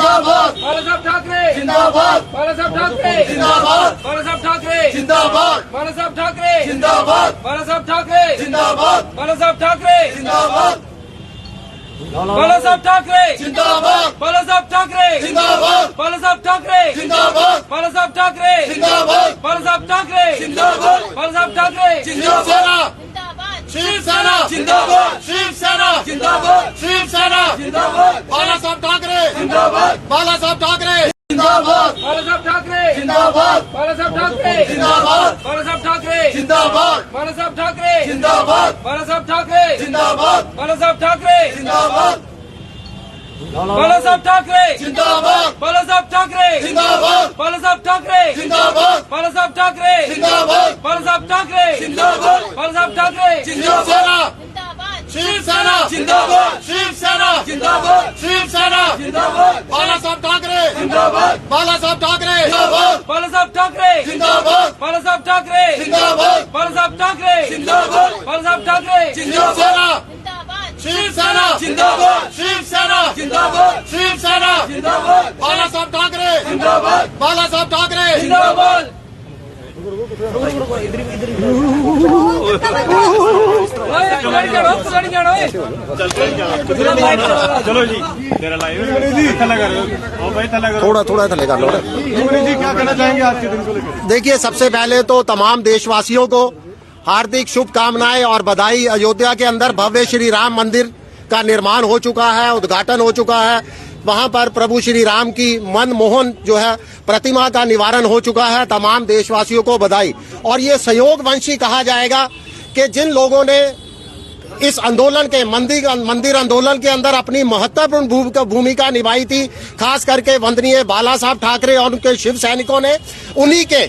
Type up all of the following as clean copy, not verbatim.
जिंदाबाद, बाळासाहेब ठाकरे जिंदाबाद, बाळासाहेब ठाकरे जिंदाबाद, बाळासाहेब ठाकरे जिंदाबाद, बाळासाहेब ठाकरे जिंदाबाद, बाळासाहेब ठाकरे जिंदाबाद, बाळासाहेब ठाकरे जिंदाबाद, बाळासाहेब ठाकरे जिंदाबाद, बाळासाहेब ठाकरे जिंदाबाद, बाळासाहेब ठाकरे जिंदाबाद, बाळासाहेब ठाकरे जिंदाबाद, बाळासाहेब ठाकरे जिंदाबाद, बाळासाहेब ठाकरे शिवसेना शिवसेना जिंदाबाद, शिवसेना जिंदाबाद, शिवसेना जिंदाबाद, बाळासाहेब ठाकरे जिंदाबाद, बाळासाहेब ठाकरे जिंदाबाद, बाळासाहेब ठाकरे जिंदाबाद, बाळासाहेब ठाकरे जिंदाबाद, बाळासाहेब ठाकरे जिंदाबाद, बाळासाहेब ठाकरे जिंदाबाद, बाळासाहेब ठाकरे जिंदाबाद, बाळासाहेब ठाकरे जिंदाबाद, बाळासाहेब ठाकरे जिंदाबाद, बाळासाहेब ठाकरे जिंदाबाद, बाळासाहेब ठाकरे जिंदाबाद, बाळासाहेब ठाकरे जिंदाबाद, बाळासाहेब ठाकरे जिंदाबाद, बाळासाहेब ठाकरे शिवसेना शिवसेना जिंदाबाद, शिवसेना जिंदाबाद, शिवसेना जिंदाबाद, बाळासाहेब ठाकरे जिंदाबाद, बाळासाहेब ठाकरे जिंदाबाद, बाळासाहेब ठाकरे जिंदाबाद, बाळासाहेब ठाकरे जिंदाबाद, बाळासाहेब ठाकरे जिंदाबाद, बाळासाहेब ठाकरे शिवसेना शिवसेना जिंदाबाद, शिवसेना जिंदाबाद, शिवसेना जिंदाबाद, बाळासाहेब ठाकरे जिंदाबाद, बाळासाहेब ठाकरे जिंदाबाद चलो जी तेरा लाइव थल्ला कर ओ भाई थल्ला कर थोड़ा थल्ले कर लो। जी क्या कहना चाहेंगे आज के दिन को लेकर? देखिए, सबसे पहले तो तमाम देशवासियों को हार्दिक शुभकामनाएं और बधाई। अयोध्या के अंदर भव्य श्री राम मंदिर का निर्माण हो चुका है, उद्घाटन हो चुका है। वहां पर प्रभु श्री राम की मनमोहन जो है प्रतिमा का निवारण हो चुका है। तमाम देशवासियों को बधाई। और ये संयोगवंशी कहा जाएगा कि जिन लोगों ने इस आंदोलन के मंदिर आंदोलन के अंदर अपनी महत्वपूर्ण भूमिका निभाई थी, खास करके वंदनीय बाला साहब ठाकरे और उनके शिव सैनिकों ने, उन्हीं के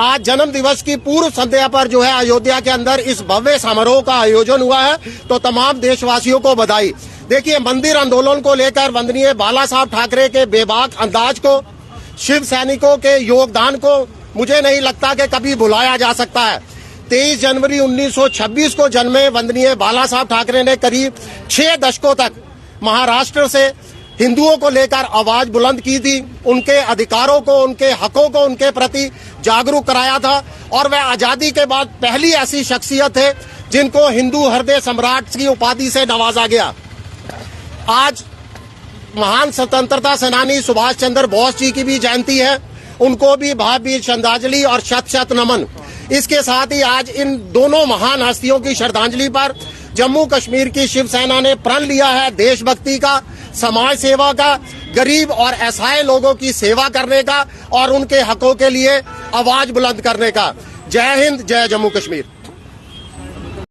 आज जन्म दिवस की पूर्व संध्या पर जो है अयोध्या के अंदर इस भव्य समारोह का आयोजन हुआ है। तो तमाम देशवासियों को बधाई। देखिए, मंदिर आंदोलन को लेकर वंदनीय बाला साहब ठाकरे के बेबाक अंदाज को, शिव सैनिकों के योगदान को मुझे नहीं लगता कि कभी भुलाया जा सकता है। 23 जनवरी 1926 को जन्मे वंदनीय बाला साहब ठाकरे ने करीब 6 दशकों तक महाराष्ट्र से हिंदुओं को लेकर आवाज बुलंद की थी। उनके अधिकारों को, उनके हकों को, उनके प्रति जागरूक कराया था। और वह आजादी के बाद पहली ऐसी शख्सियत है जिनको हिंदू हृदय सम्राट की उपाधि से नवाजा गया। आज महान स्वतंत्रता सेनानी सुभाष चंद्र बोस जी की भी जयंती है। उनको भी भावभीनी श्रद्धांजलि और शत शत नमन। इसके साथ ही आज इन दोनों महान हस्तियों की श्रद्धांजलि पर जम्मू कश्मीर की शिवसेना ने प्रण लिया है देशभक्ति का, समाज सेवा का, गरीब और असहाय लोगों की सेवा करने का और उनके हकों के लिए आवाज बुलंद करने का। जय हिंद, जय जम्मू कश्मीर।